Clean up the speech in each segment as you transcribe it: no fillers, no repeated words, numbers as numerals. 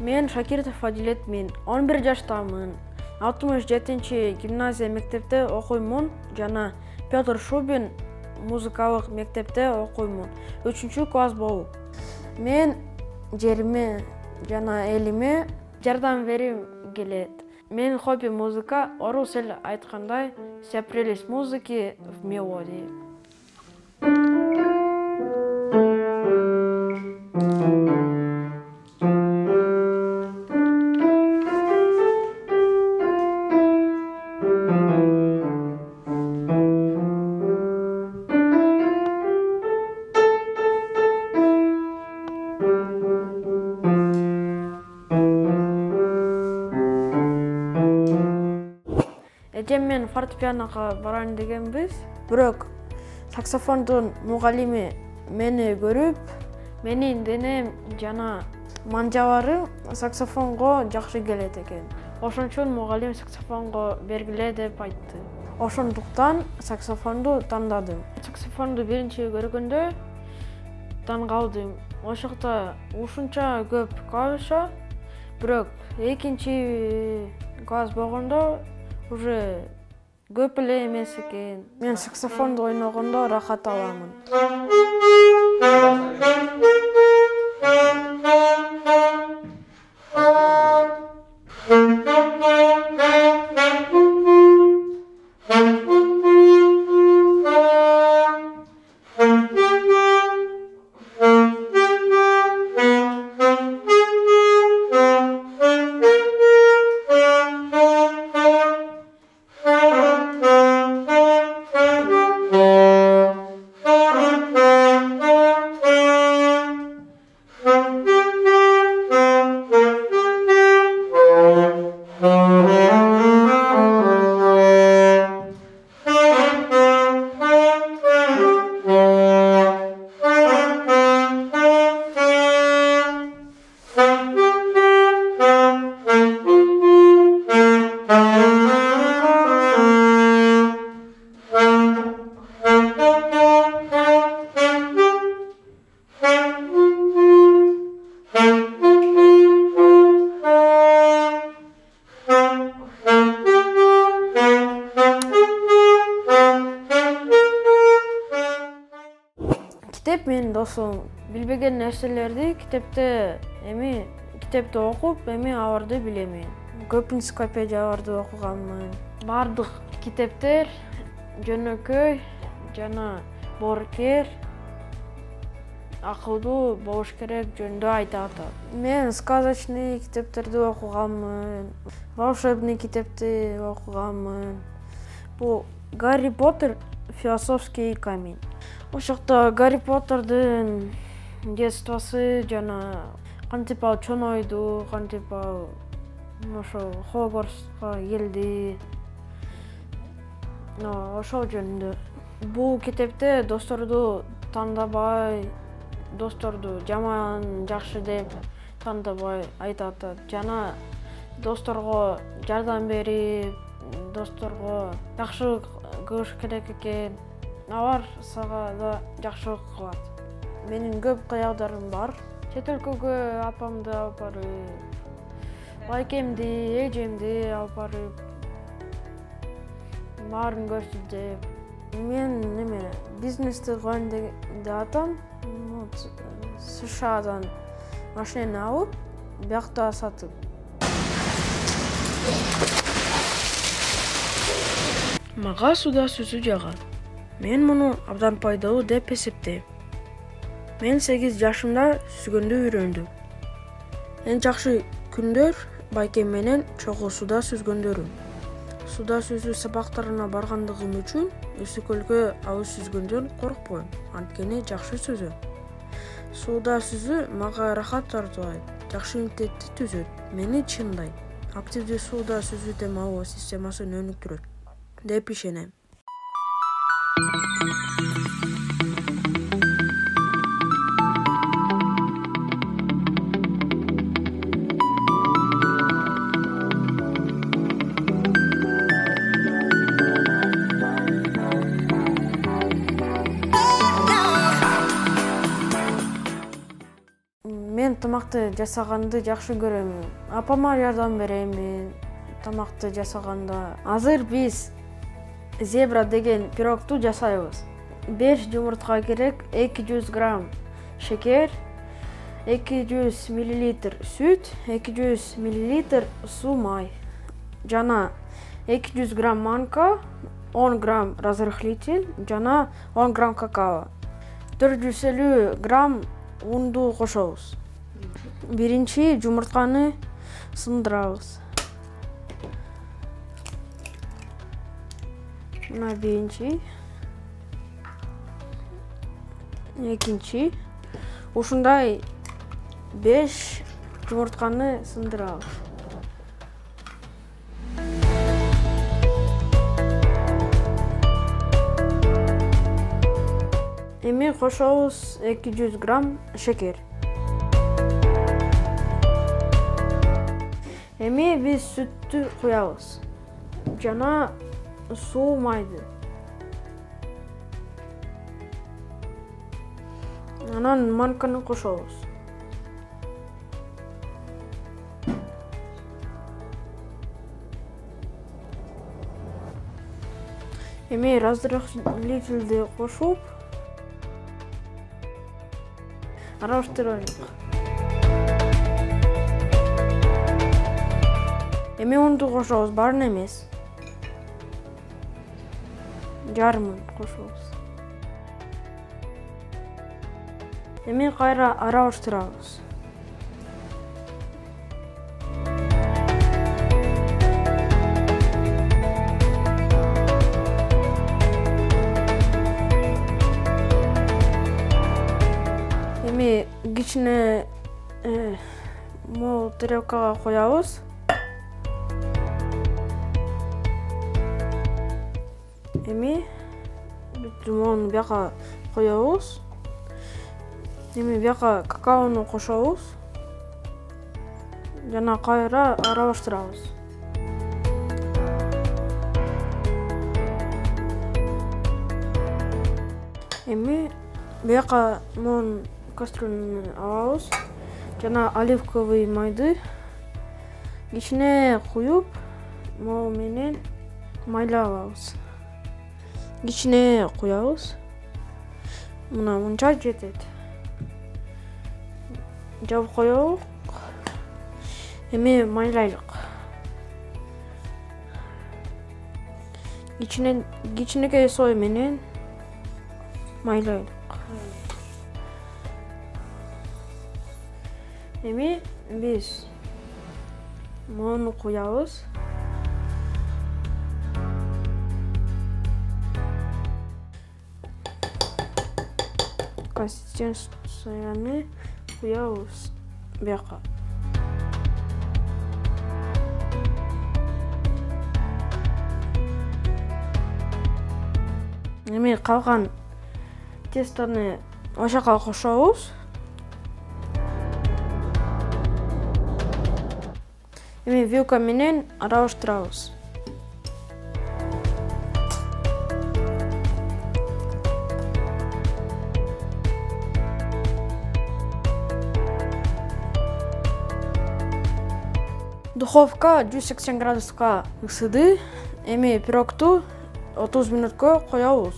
Мен Шакиров Фадилет, мен 11 жаштамын. 67 гимназия мектепте окуймун жана Петр Шубин музыкалык мектепте окуймун. 3-класс болуп. Мен жериме жана элиме жардам берим келет. Менин хобби музыка, орус эл айткандай, вся прелесть музыки в мелодии. Эжем мен фортепианоға барайын дегенбиз, бирок саксофондун мугалими мени көрүп, менин денем жана манжаларым саксофонго жакшы келет экен. Ошон үчүн мугалим саксофонго бергиле деп айтты. Ошондуктан саксофонду тандадым. Саксофонду биринчи көргөндө таң калдым. Ошокто ушунча көп клавиша, бирок экинчи класс болгондо уже көп эле эмес экен. Мен саксофонду ойногондо рахат аламын. Китеп менин досум. Билбеген нерселерди китепте окуп, эми аларды билем. Көп энциклопедияларды окуганмын. Бардык китептер жөнөкөй жана боорукер, акылдуу болуш керек жөнүндө айтат. Мен сказочный китептерди окуганмын, волшебный китепти окуганмын. Бул Гарри Поттер философский камень. Ошокто Гарри Поттердин детствосы жана кантип ал чоңойду, кантип ал ошо Хогвартска келди. Ошол жөнүндө. Бул китепте досторду тандабай, досторду жаман, жакшы деп тандабай айтат. Жана досторго жардам берип, досторго жакшы кылыш керек экен. Алар сага да жакшылык кылат. Менин көп кыялдарым бар. Чет өлкөгө апамды алып барып, байкемди, эжемди алып барып, баарын көрсөтүп. Мен бизнести кылайын деп атам. СШАдан машина алып, биякта сатып. Мага суда сүзүү жагат. Мен муну абдан пайдалуу деп эсептейм. Мен 8 жашымда сүзгөндү үйрөндүм. Эң жакшы күндөр байкем менен чогуу суда сүзгөндөрүм. Суда сүзүү сабактарына баргандыгым үчүн Өсүкөлгө алыс сүзгөндөн коркпойм, анткени жакшы сүзөм. Суда сүзүү мага рахат тартуулайт, жакшы иммунитетти түзөт, мени чындайт. Активдүү суда сүзүү демалуу системасын өнүктүрөт деп ишенем. Мен тамакты жасаганды жакшы көрөм. Апама жардам берем тамакты жасаганда. Азыр биз зебра деген пирогту жасайбыз. 5 жумуртка керек, 200 грамм шекер, 200 мл сүт, 200 мл суу май, жана 200 грамм манка, 10 грамм разрыхлитель, жана 10 грамм какао. 450 грамм унду кошобуз. Биринчи жумуртканы сындырабыз. Мына биринчи, экинчи. Ушундай 5 жумуртканы сындырабыз. Эми кошобуз 200 грамм шекер. Эми биз сүттү куябыз жана суу майды. Анан манканы кошобуз. Эми разрыхлительди кошуп аралаштырайлык. Эми унду кошобуз, баарын эмес. Жарымын кошобуз. Эми кайра аралаштырабыз. Эми кичине могул тарелкага коябыз. Эми жумону бияка коебуз. Эми бияка какаону кошобуз. Жана кайра аралаштырабыз. Эми бияка могул кастрюляны алабыз. Жана оливковый майды кичине куюп, могул менен майлабыз. Кичине куябыз. Мына мынча жетет. Жабып коелук. Эми майлайлык. Кичинекей сой менен майлайлык. Эми биз мону куябыз. Консистенцияны куябыз бияка. Эми калган тестону ошака кошобуз. Эми вилка менен аралаштырабыз. Духовка 180 градуска ысыды. Эми пирогту 30 мүнөткө коебуз.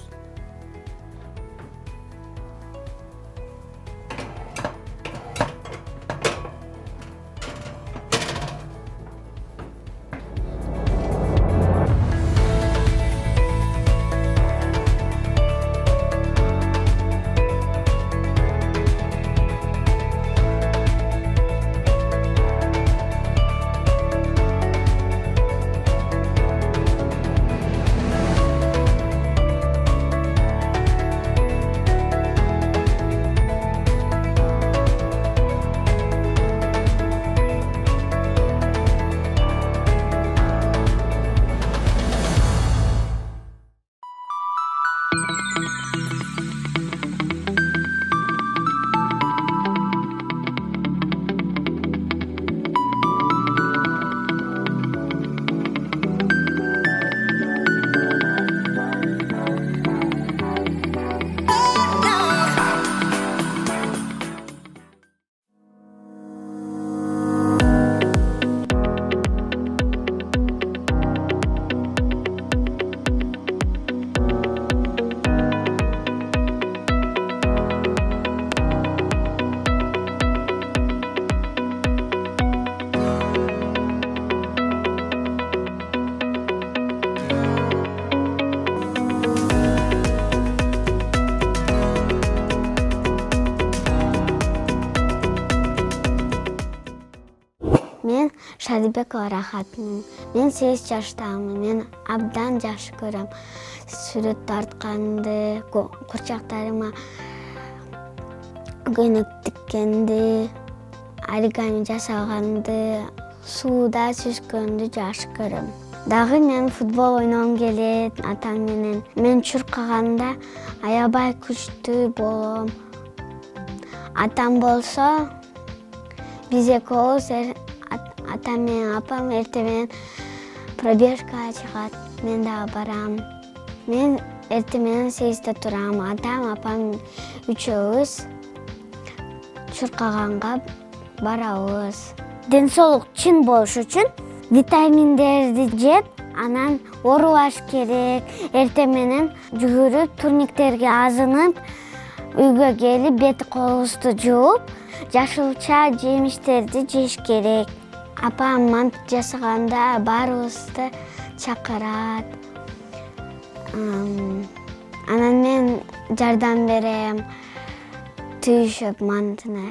Мен Шадибекова Рахатмын. Мен 8 жаштамын. Мен абдан жакшы көрөм. Сүрөт тартканды, курчактарыма көйнөк тиккенди, оригами жасаганды, сууда сүзгөндү жакшы көрөм. Дагы мен футбол ойногум келет атам менен. Мен чуркаганда аябай күчтүү болом. Атам болсо биз экөөбүз атам менен апам эртең пробежкага чыгат. Мен дагы барам. Мен эртең менен 8-те турам. Атам, апам үчөөбүз чуркаганга барабыз. Ден соолук чын болуш үчүн витаминдерди жеп, анан оорубаш керек. Эртең менен жүгүрүп, турниктерге азынып, үйгө келип, бет колубузду жууп, жашылча жемиштерди жеш керек. Апам мант жасаганда баарыбызды чакырат. Анан мен жардам берем түйшөп мантына.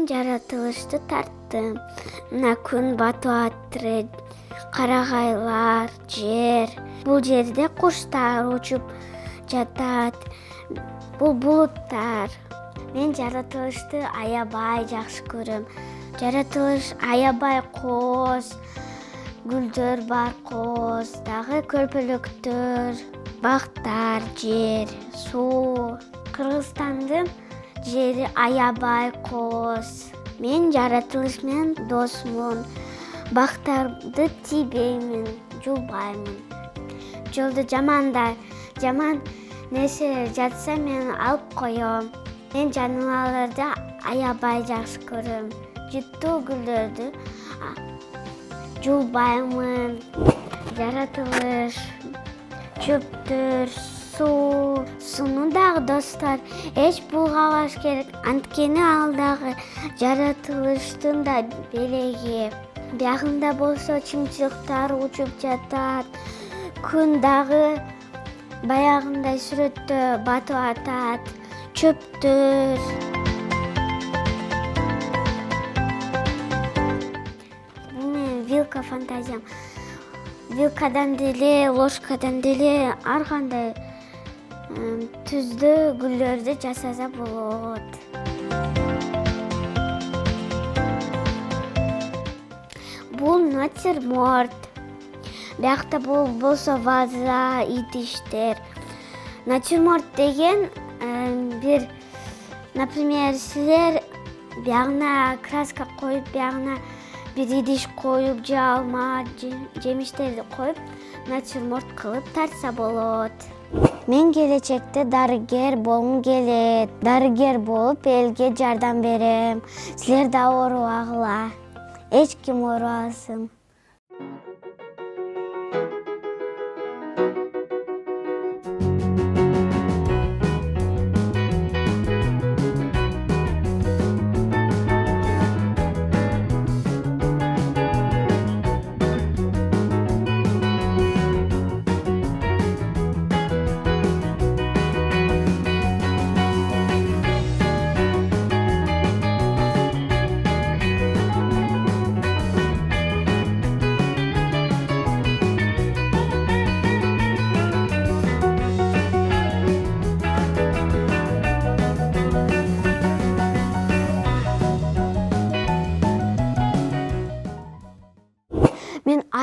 Жаратылышты тарттым. Мына күн батып атыр, карагайлар, жер. Бул жерде куштар учуп жатат. Бул булуттар. Мен жаратылышты аябай жакшы көрөм. Жаратылыш аябай коз, гүлдөр бар коз, дагы көрпөлөктөр, бактар, жер, суу. Кыргызстандын жери аябай коз. Мен жаратылыш менен досмун. Бактарды тийбеймин, жулбаймын. Жолдо жаман нерселер жатса мен алып коем. Мен жаныбарларды аябай жакшы көрөм. Жыттуу гүлдөрдү жулбаймын. Жаратылыш, чөптөр, сууну дагы достор эч булгабаш керек. Анткени ал дагы жаратылыштын да белеги. Биягында болсо чымчыктар учуп жатат. Күн дагы баягындай сүрөттө батып атат. Чөптөр. Бул менин вилка фантазиям. Вилкадан деле, ложкадан деле ар кандай түздүү гүлдөрдү жасаса болот. Бул натюрморт. Биякта бул болсо ваза, идиштер. Натюрморт деген бир, например, силер биягына краска коюп, биягына бир идиш коюп, же алма, жемиштерди коюп, натюрморт кылып тартса болот. Мен келечекте дарыгер болгум келет. Дарыгер болуп элге жардам берем. Силер да оорубагыла. Эч ким оорубасын.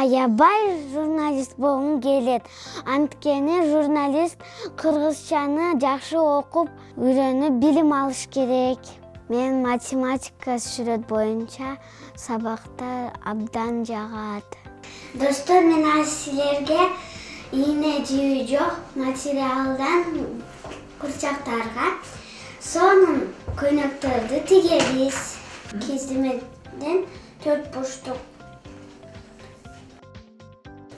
аябай журналист болгум келет. Анткени журналист кыргызчаны жакшы окуп, үйрөнүп билим алыш керек. Мен математика сүрөт боюнча сабакта абдан жагат. Достор, мен азыр силерге ийне жиби жок материалдан курчактарга сонун көйнөктөрдү тигебиз. Кездемеден 4 бурчтук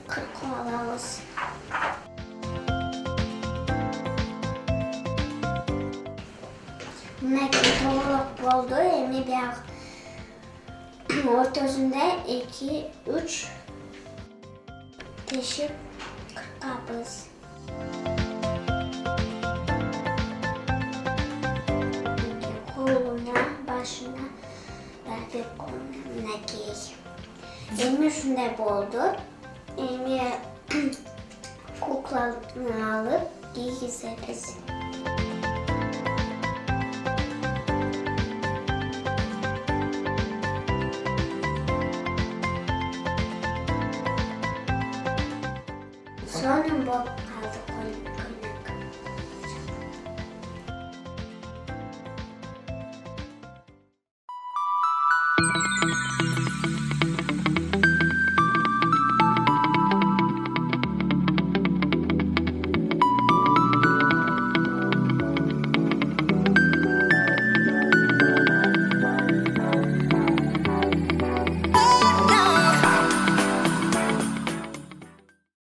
кыркып алабыз. Мынакей толук болду. Эми бияк ортосунда 2-3 тешип кыркабыз. Колуна, башына бардык мынакей. Эми ушундай болду. Эми кукланы алып кийгизебиз. Сонун болуп калды көйнөк.